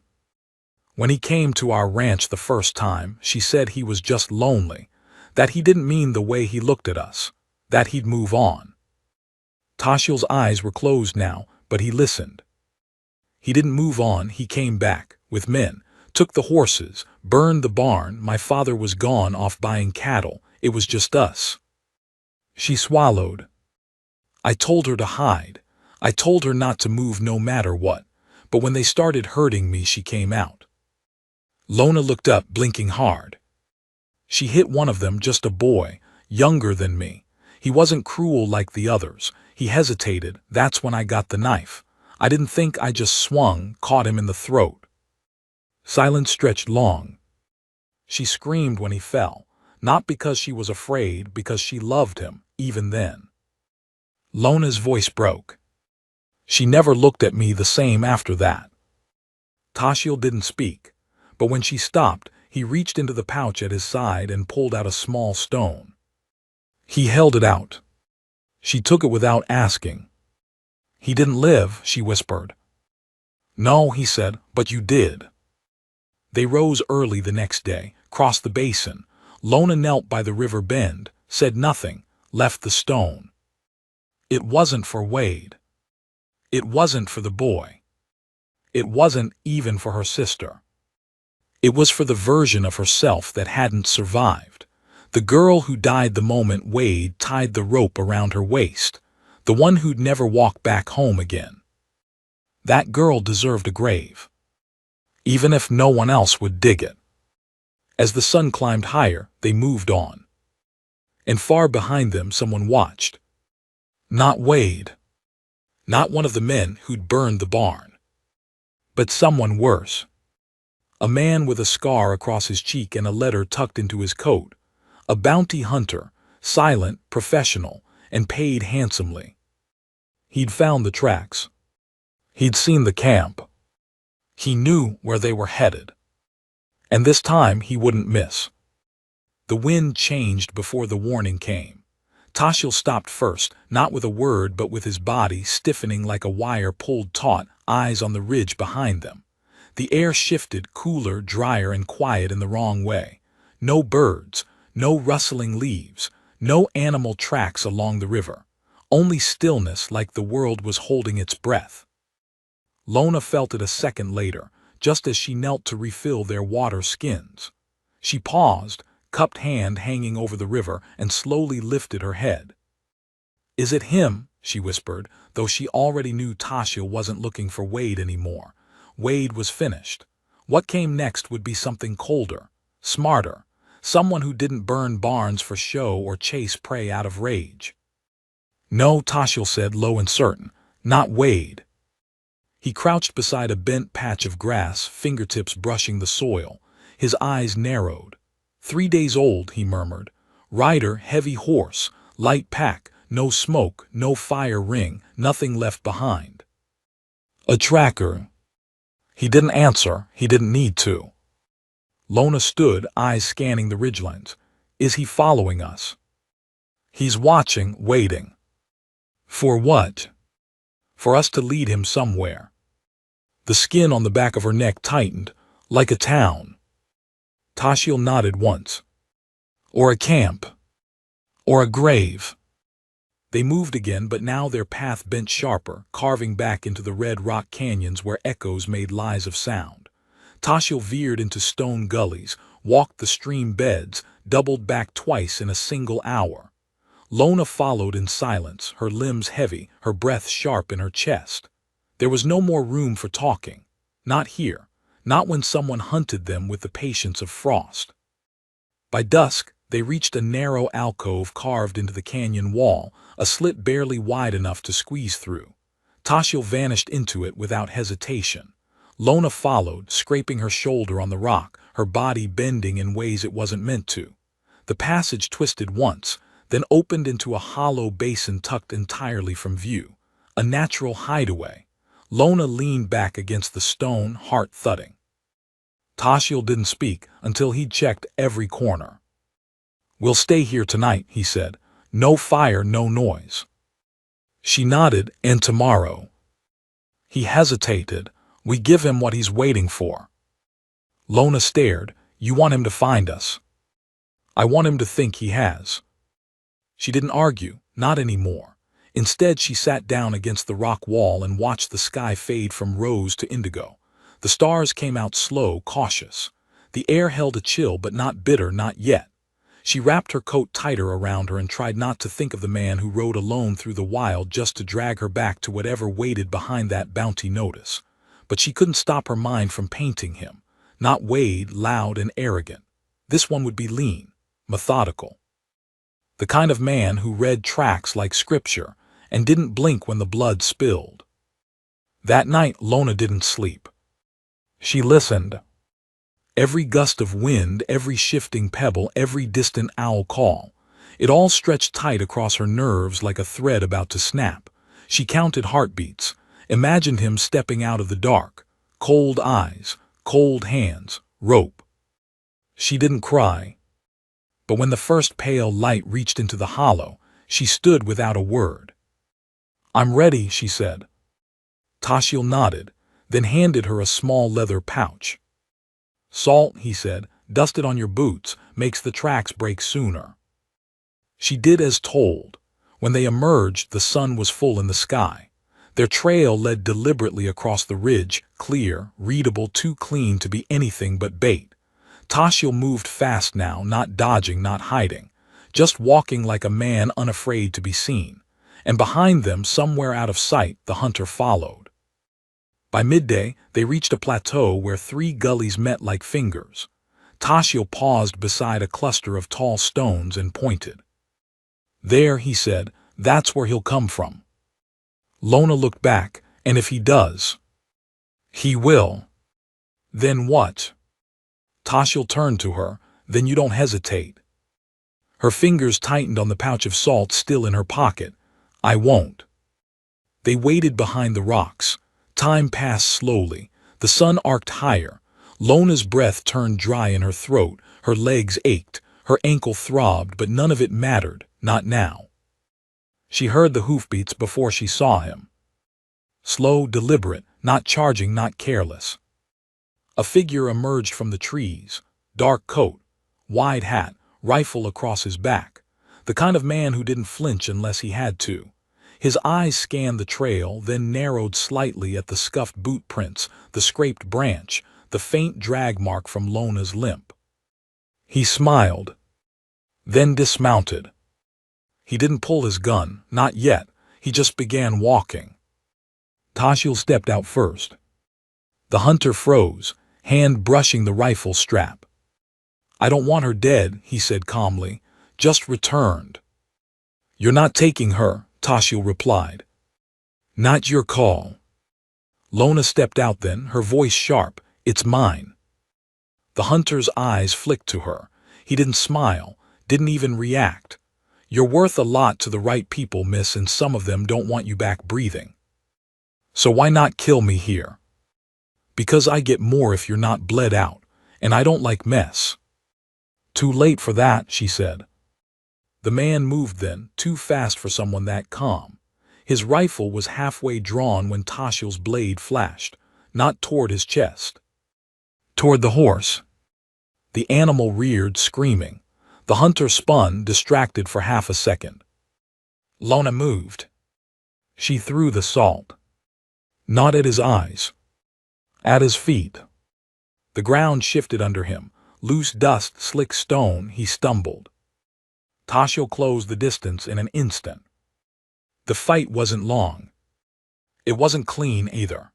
When he came to our ranch the first time, she said he was just lonely, that he didn't mean the way he looked at us, that he'd move on. Tashiel's eyes were closed now, but he listened. He didn't move on, he came back, with men, took the horses, burned the barn. My father was gone off buying cattle. It was just us. She swallowed. I told her to hide. I told her not to move no matter what, but when they started hurting me, she came out. Lona looked up, blinking hard. She hit one of them, just a boy, younger than me. He wasn't cruel like the others. He hesitated. That's when I got the knife. I didn't think, I just swung, caught him in the throat. Silence stretched long. She screamed when he fell, not because she was afraid, because she loved him, even then. Lona's voice broke. She never looked at me the same after that. Tashiel didn't speak, but when she stopped, he reached into the pouch at his side and pulled out a small stone. He held it out. She took it without asking. He didn't live, she whispered. No, he said, but you did. They rose early the next day, crossed the basin. Lona knelt by the river bend, said nothing, left the stone. It wasn't for Wade. It wasn't for the boy. It wasn't even for her sister. It was for the version of herself that hadn't survived, The girl who died the moment Wade tied the rope around her waist, the one who'd never walk back home again. That girl deserved a grave, even if no one else would dig it. As the sun climbed higher, they moved on. And far behind them someone watched. Not Wade. Not one of the men who'd burned the barn. But someone worse. A man with a scar across his cheek and a letter tucked into his coat. A bounty hunter, silent, professional, and paid handsomely. He'd found the tracks. He'd seen the camp. He knew where they were headed. And this time he wouldn't miss. The wind changed before the warning came. Tashiel stopped first, not with a word but with his body stiffening like a wire pulled taut, eyes on the ridge behind them. The air shifted, cooler, drier, and quiet in the wrong way. No birds, no rustling leaves, no animal tracks along the river. Only stillness like the world was holding its breath. Lona felt it a second later, just as she knelt to refill their water skins. She paused, cupped hand hanging over the river, and slowly lifted her head. "Is it him?" she whispered, though she already knew Tashiel wasn't looking for Wade anymore. Wade was finished. What came next would be something colder, smarter, someone who didn't burn barns for show or chase prey out of rage. "No," Tashiel said, low and certain, "not Wade." He crouched beside a bent patch of grass, fingertips brushing the soil. His eyes narrowed. 3 days old, he murmured. Rider, heavy horse, light pack, no smoke, no fire ring, nothing left behind. A tracker. He didn't answer, he didn't need to. Lona stood, eyes scanning the ridgelines. Is he following us? He's watching, waiting. For what? For us to lead him somewhere. The skin on the back of her neck tightened, like a town. Tashiel nodded once. Or a camp. Or a grave. They moved again, but now their path bent sharper, carving back into the red rock canyons where echoes made lies of sound. Tashiel veered into stone gullies, walked the stream beds, doubled back twice in a single hour. Lona followed in silence, her limbs heavy, her breath sharp in her chest. There was no more room for talking. Not here. Not when someone hunted them with the patience of frost. By dusk, they reached a narrow alcove carved into the canyon wall, a slit barely wide enough to squeeze through. Tashiel vanished into it without hesitation. Lona followed, scraping her shoulder on the rock, her body bending in ways it wasn't meant to. The passage twisted once, then opened into a hollow basin tucked entirely from view. A natural hideaway. Lona leaned back against the stone, heart thudding. Tashiel didn't speak until he'd checked every corner. We'll stay here tonight, he said. No fire, no noise. She nodded, and tomorrow. He hesitated. We give him what he's waiting for. Lona stared. You want him to find us? I want him to think he has. She didn't argue, not anymore. Instead, she sat down against the rock wall and watched the sky fade from rose to indigo. The stars came out slow, cautious. The air held a chill, but not bitter, not yet. She wrapped her coat tighter around her and tried not to think of the man who rode alone through the wild just to drag her back to whatever waited behind that bounty notice. But she couldn't stop her mind from painting him. Not Wade, loud and arrogant. This one would be lean, methodical. The kind of man who read tracks like scripture and didn't blink when the blood spilled. That night, Lona didn't sleep. She listened. Every gust of wind, every shifting pebble, every distant owl call. It all stretched tight across her nerves like a thread about to snap. She counted heartbeats, imagined him stepping out of the dark. Cold eyes, cold hands, rope. She didn't cry. But when the first pale light reached into the hollow, she stood without a word. I'm ready, she said. Tashiel nodded, then handed her a small leather pouch. Salt, he said, dust it on your boots, makes the tracks break sooner. She did as told. When they emerged, the sun was full in the sky. Their trail led deliberately across the ridge, clear, readable, too clean to be anything but bait. Tashiel moved fast now, not dodging, not hiding, just walking like a man unafraid to be seen, and behind them, somewhere out of sight, the hunter followed. By midday, they reached a plateau where 3 gullies met like fingers. Tashiel paused beside a cluster of tall stones and pointed. "There," he said, "that's where he'll come from." Lona looked back, "And if he does?" "He will." "Then what?" Tashiel turned to her. "Then you don't hesitate." Her fingers tightened on the pouch of salt still in her pocket. "I won't." They waited behind the rocks. Time passed slowly. The sun arced higher. Lona's breath turned dry in her throat. Her legs ached. Her ankle throbbed, but none of it mattered, not now. She heard the hoofbeats before she saw him. Slow, deliberate, not charging, not careless. A figure emerged from the trees. Dark coat, wide hat, rifle across his back. The kind of man who didn't flinch unless he had to. His eyes scanned the trail, then narrowed slightly at the scuffed boot prints, the scraped branch, the faint drag mark from Lona's limp. He smiled, then dismounted. He didn't pull his gun, not yet. He just began walking. Tashiel stepped out first. The hunter froze, hand brushing the rifle strap. "I don't want her dead," he said calmly, "just returned." "You're not taking her," Tashiel replied. "Not your call." Lona stepped out then, her voice sharp. "It's mine." The hunter's eyes flicked to her. He didn't smile, didn't even react. "You're worth a lot to the right people, miss, and some of them don't want you back breathing. So why not kill me here?" "Because I get more if you're not bled out, and I don't like mess." "Too late for that," she said. The man moved then, too fast for someone that calm. His rifle was halfway drawn when Tashiel's blade flashed, not toward his chest. Toward the horse. The animal reared, screaming. The hunter spun, distracted for half a second. Lona moved. She threw the salt. Not at his eyes. At his feet. The ground shifted under him. Loose dust, slick stone, he stumbled. Tashiel closed the distance in an instant. The fight wasn't long. It wasn't clean either.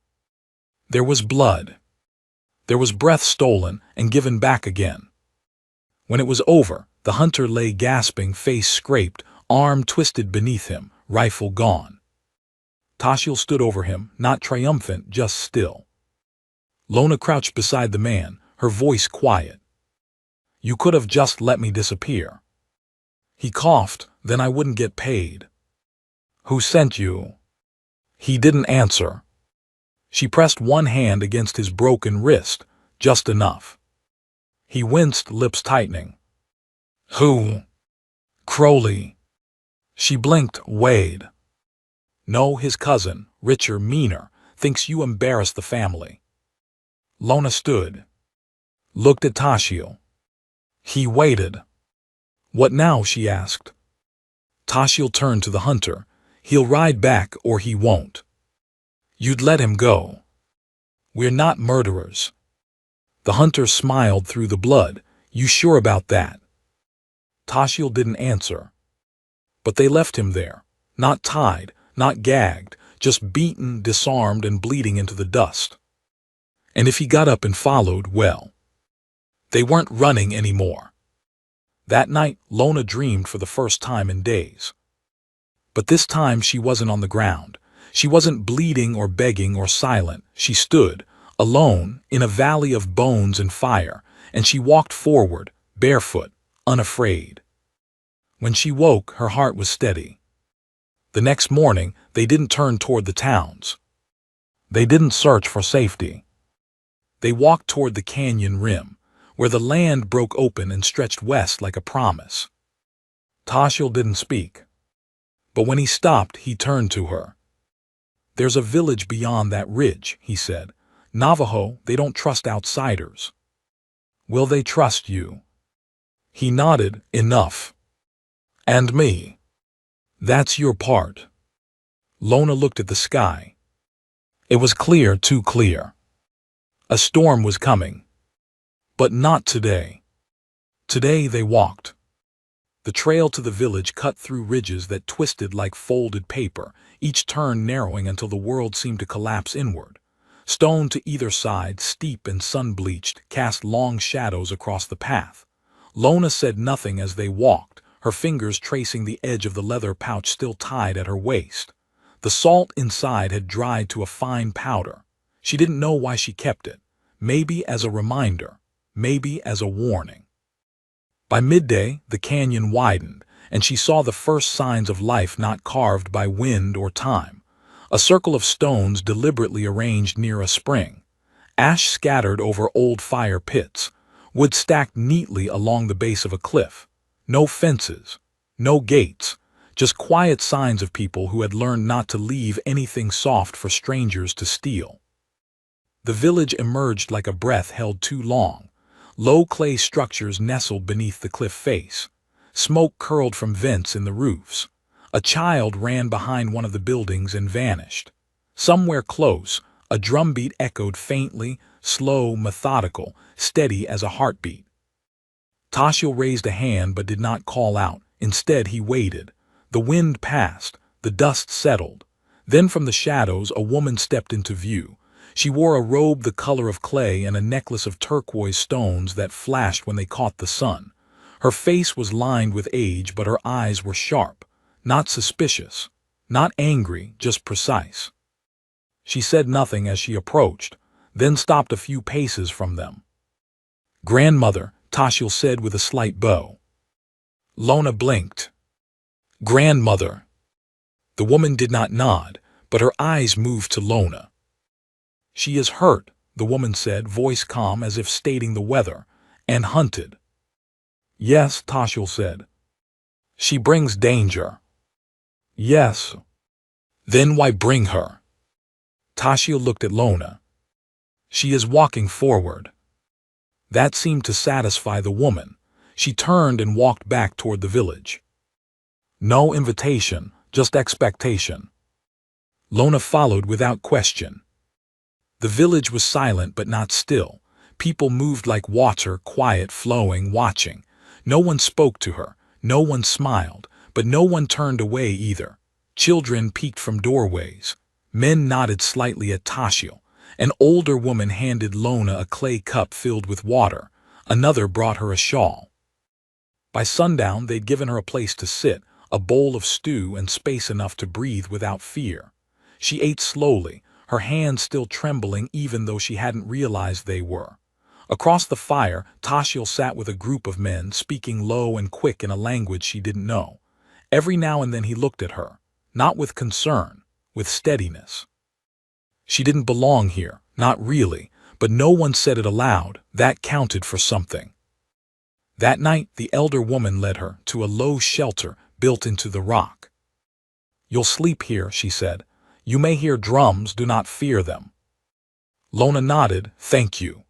There was blood. There was breath stolen and given back again. When it was over, the hunter lay gasping, face scraped, arm twisted beneath him, rifle gone. Tashiel stood over him, not triumphant, just still. Lona crouched beside the man, her voice quiet. "You could have just let me disappear." He coughed, "Then I wouldn't get paid." "Who sent you?" He didn't answer. She pressed one hand against his broken wrist, just enough. He winced, lips tightening. "Who?" "Crowley." She blinked. "Wade." "No, his cousin, richer, meaner, thinks you embarrass the family." Lona stood. Looked at Tashiel. He waited. "What now?" she asked. Tashiel turned to the hunter. "He'll ride back or he won't." "You'd let him go." "We're not murderers." The hunter smiled through the blood. "You sure about that?" Tashiel didn't answer. But they left him there, not tied, not gagged, just beaten, disarmed, and bleeding into the dust. And if he got up and followed, well, they weren't running anymore. That night, Lona dreamed for the first time in days. But this time she wasn't on the ground. She wasn't bleeding or begging or silent. She stood, alone, in a valley of bones and fire, and she walked forward, barefoot, unafraid. When she woke, her heart was steady. The next morning, they didn't turn toward the towns. They didn't search for safety. They walked toward the canyon rim, where the land broke open and stretched west like a promise. Tashiel didn't speak. But when he stopped, he turned to her. "There's a village beyond that ridge," he said. "Navajo, they don't trust outsiders." "Will they trust you?" He nodded. "Enough." "And me?" "That's your part." Lona looked at the sky. It was clear, too clear. A storm was coming. But not today. Today they walked. The trail to the village cut through ridges that twisted like folded paper, each turn narrowing until the world seemed to collapse inward. Stone to either side, steep and sun-bleached, cast long shadows across the path. Lona said nothing as they walked, her fingers tracing the edge of the leather pouch still tied at her waist. The salt inside had dried to a fine powder. She didn't know why she kept it. Maybe as a reminder, maybe as a warning. By midday, the canyon widened, and she saw the first signs of life not carved by wind or time. A circle of stones deliberately arranged near a spring, ash scattered over old fire pits, wood stacked neatly along the base of a cliff. No fences, no gates, just quiet signs of people who had learned not to leave anything soft for strangers to steal. The village emerged like a breath held too long. Low clay structures nestled beneath the cliff face. Smoke curled from vents in the roofs. A child ran behind one of the buildings and vanished. Somewhere close, a drumbeat echoed faintly, slow, methodical, steady as a heartbeat. Tashiel raised a hand but did not call out. Instead, he waited. The wind passed. The dust settled. Then from the shadows, a woman stepped into view. She wore a robe the color of clay and a necklace of turquoise stones that flashed when they caught the sun. Her face was lined with age, but her eyes were sharp, not suspicious, not angry, just precise. She said nothing as she approached, then stopped a few paces from them. "Grandmother," Tashiel said with a slight bow. Lona blinked. "Grandmother." The woman did not nod, but her eyes moved to Lona. "She is hurt," the woman said, voice calm as if stating the weather, "and hunted." "Yes," Tashiel said. "She brings danger." "Yes." "Then why bring her?" Tashiel looked at Lona. "She is walking forward." That seemed to satisfy the woman. She turned and walked back toward the village. No invitation, just expectation. Lona followed without question. The village was silent but not still. People moved like water, quiet, flowing, watching. No one spoke to her, no one smiled, but no one turned away either. Children peeked from doorways. Men nodded slightly at Tashiel. An older woman handed Lona a clay cup filled with water. Another brought her a shawl. By sundown, they'd given her a place to sit, a bowl of stew and space enough to breathe without fear. She ate slowly, her hands still trembling even though she hadn't realized they were. Across the fire, Tashiel sat with a group of men, speaking low and quick in a language she didn't know. Every now and then he looked at her, not with concern, with steadiness. She didn't belong here, not really, but no one said it aloud. That counted for something. That night, the elder woman led her to a low shelter built into the rock. "You'll sleep here," she said. "You may hear drums, do not fear them." Lona nodded, "Thank you."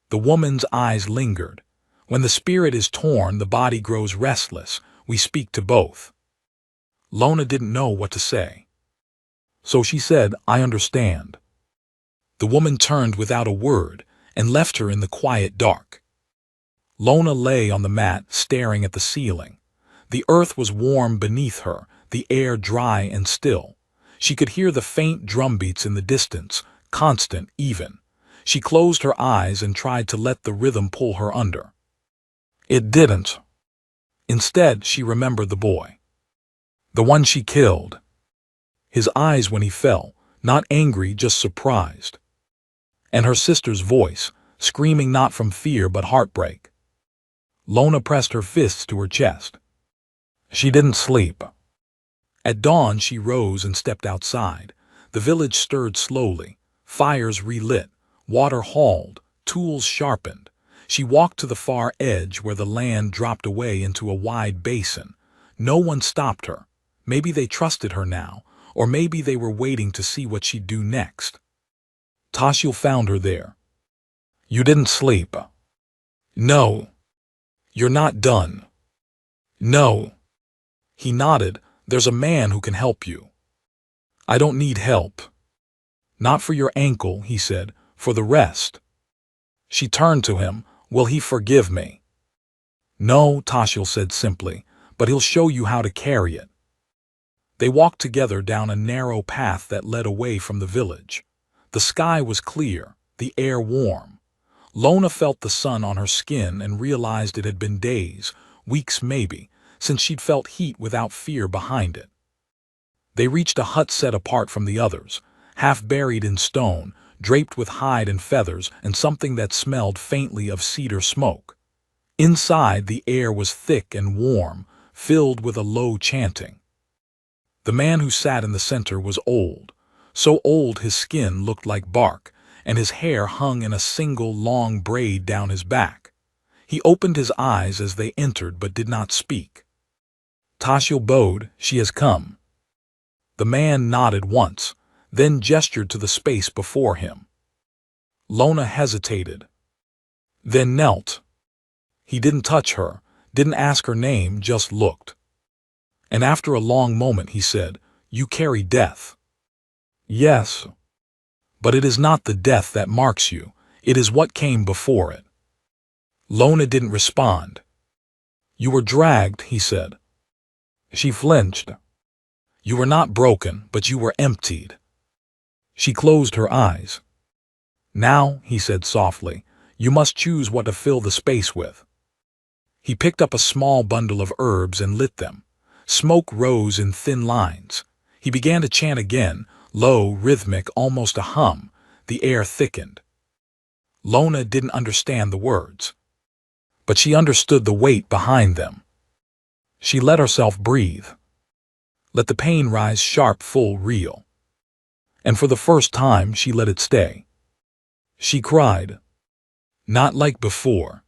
The woman's eyes lingered. When the spirit is torn, the body grows restless. We speak to both. Lona didn't know what to say. So she said, "I understand." The woman turned without a word and left her in the quiet dark. Lona lay on the mat, staring at the ceiling. The earth was warm beneath her, the air dry and still. She could hear the faint drumbeats in the distance, constant, even. She closed her eyes and tried to let the rhythm pull her under. It didn't. Instead, she remembered the boy. The one she killed. His eyes when he fell, not angry, just surprised. And her sister's voice, screaming not from fear but heartbreak. Lona pressed her fists to her chest. She didn't sleep. At dawn, she rose and stepped outside. The village stirred slowly. Fires relit, water hauled, tools sharpened. She walked to the far edge where the land dropped away into a wide basin. No one stopped her. Maybe they trusted her now, or maybe they were waiting to see what she'd do next. Tashiel found her there. "You didn't sleep." "No." "You're not done." "No." He nodded. "There's a man who can help you." "I don't need help." "Not for your ankle," he said, "for the rest." She turned to him, Will he forgive me? No, Tashiel said simply, but he'll show you how to carry it. They walked together down a narrow path that led away from the village. The sky was clear, the air warm. Lona felt the sun on her skin and realized it had been days, weeks maybe, since she'd felt heat without fear behind it. They reached a hut set apart from the others, half buried in stone, draped with hide and feathers and something that smelled faintly of cedar smoke. Inside, the air was thick and warm, filled with a low chanting. The man who sat in the center was old, so old his skin looked like bark, and his hair hung in a single long braid down his back. He opened his eyes as they entered but did not speak. Tashiel bowed. She has come. The man nodded once, then gestured to the space before him. Lona hesitated, then knelt. He didn't touch her, didn't ask her name, just looked. And after a long moment he said, "You carry death." "Yes. But it is not the death that marks you, it is what came before it." Lona didn't respond. "You were dragged," he said. She flinched. "You were not broken, but you were emptied." She closed her eyes. "Now," he said softly, "you must choose what to fill the space with." He picked up a small bundle of herbs and lit them. Smoke rose in thin lines. He began to chant again, low, rhythmic, almost a hum. The air thickened. Lona didn't understand the words, but she understood the weight behind them. She let herself breathe. Let the pain rise sharp, full, real. And for the first time, she let it stay. She cried. Not like before.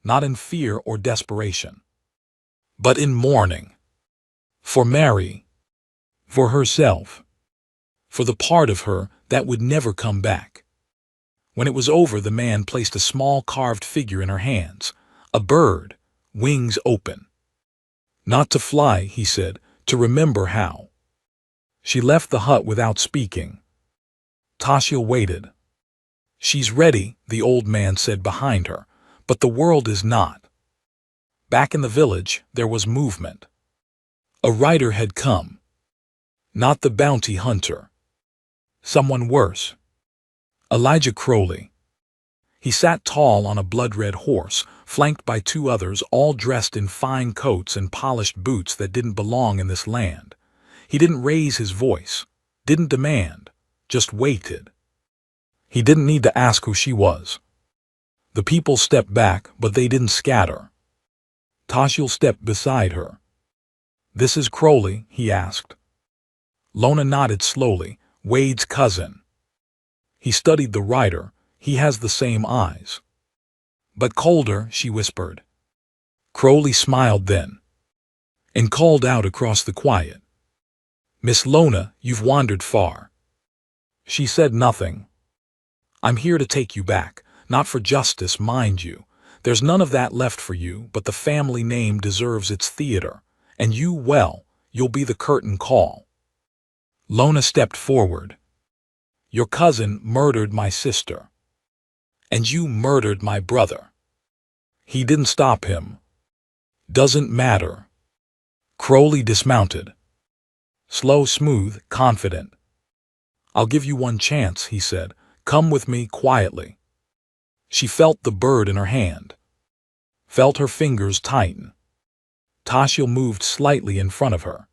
Not in fear or desperation. But in mourning. For Mary. For herself. For the part of her that would never come back. When it was over, the man placed a small carved figure in her hands. A bird, wings open. "Not to fly," he said, "to remember how." She left the hut without speaking. Tashiel waited. "She's ready," the old man said behind her, "but the world is not." Back in the village, there was movement. A rider had come. Not the bounty hunter. Someone worse. Elijah Crowley. He sat tall on a blood-red horse, flanked by two others, all dressed in fine coats and polished boots that didn't belong in this land. He didn't raise his voice, didn't demand, just waited. He didn't need to ask who she was. The people stepped back, but they didn't scatter. Tashiel stepped beside her. "This is Crowley?" he asked. Lona nodded slowly. "Wade's cousin." He studied the rider. "He has the same eyes." "But colder," she whispered. Crowley smiled then, and called out across the quiet. "Miss Lona, you've wandered far." She said nothing. "I'm here to take you back, not for justice, mind you. There's none of that left for you, but the family name deserves its theater. And you, well, you'll be the curtain call." Lona stepped forward. "Your cousin murdered my sister. And you murdered my brother." He didn't stop him. "Doesn't matter." Crowley dismounted. Slow, smooth, confident. "I'll give you one chance," he said. "Come with me quietly." She felt the bird in her hand. Felt her fingers tighten. Tashiel moved slightly in front of her.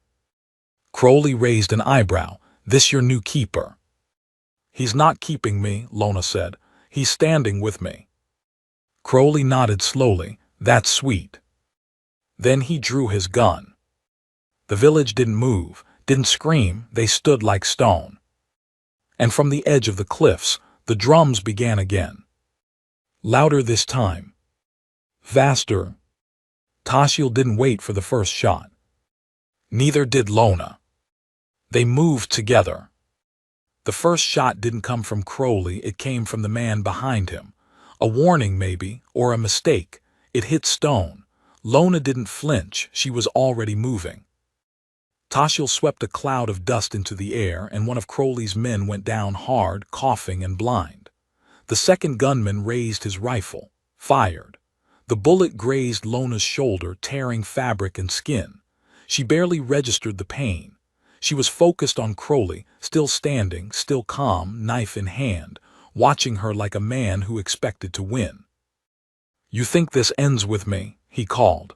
Crowley raised an eyebrow. "This your new keeper?" "He's not keeping me," Lona said. "He's standing with me." Crowley nodded slowly. "That's sweet." Then he drew his gun. The village didn't move, didn't scream, they stood like stone. And from the edge of the cliffs, the drums began again. Louder this time. Faster. Tashiel didn't wait for the first shot. Neither did Lona. They moved together. The first shot didn't come from Crowley, it came from the man behind him. A warning maybe, or a mistake. It hit stone. Lona didn't flinch, she was already moving. Tashiel swept a cloud of dust into the air, and one of Crowley's men went down hard, coughing and blind. The second gunman raised his rifle. Fired. The bullet grazed Lona's shoulder, tearing fabric and skin. She barely registered the pain. She was focused on Crowley, still standing, still calm, knife in hand, watching her like a man who expected to win. "You think this ends with me?" he called.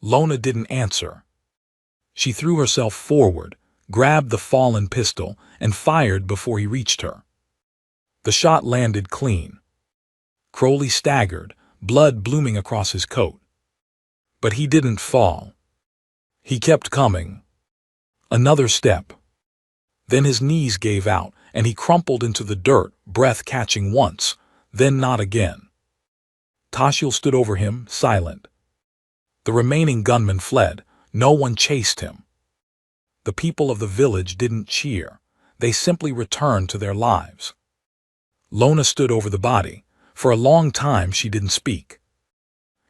Lona didn't answer. She threw herself forward, grabbed the fallen pistol, and fired before he reached her. The shot landed clean. Crowley staggered, blood blooming across his coat. But he didn't fall. He kept coming. Another step. Then his knees gave out, and he crumpled into the dirt, breath catching once, then not again. Tashiel stood over him, silent. The remaining gunmen fled. No one chased him. The people of the village didn't cheer. They simply returned to their lives. Lona stood over the body. For a long time she didn't speak.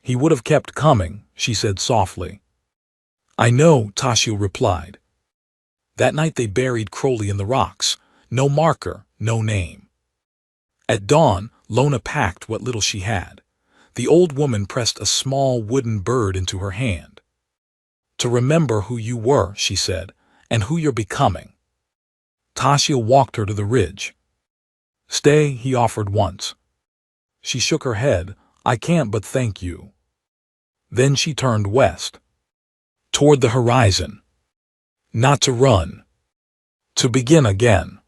"He would have kept coming," she said softly. "I know," Tashiel replied. That night they buried Crowley in the rocks. No marker, no name. At dawn, Lona packed what little she had. The old woman pressed a small wooden bird into her hand. "To remember who you were," she said, "and who you're becoming." Tashiel walked her to the ridge. "Stay," he offered once. She shook her head. "I can't, but thank you." Then she turned west, toward the horizon. Not to run, to begin again.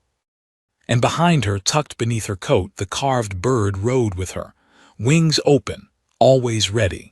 And behind her, tucked beneath her coat, the carved bird rode with her, wings open, always ready.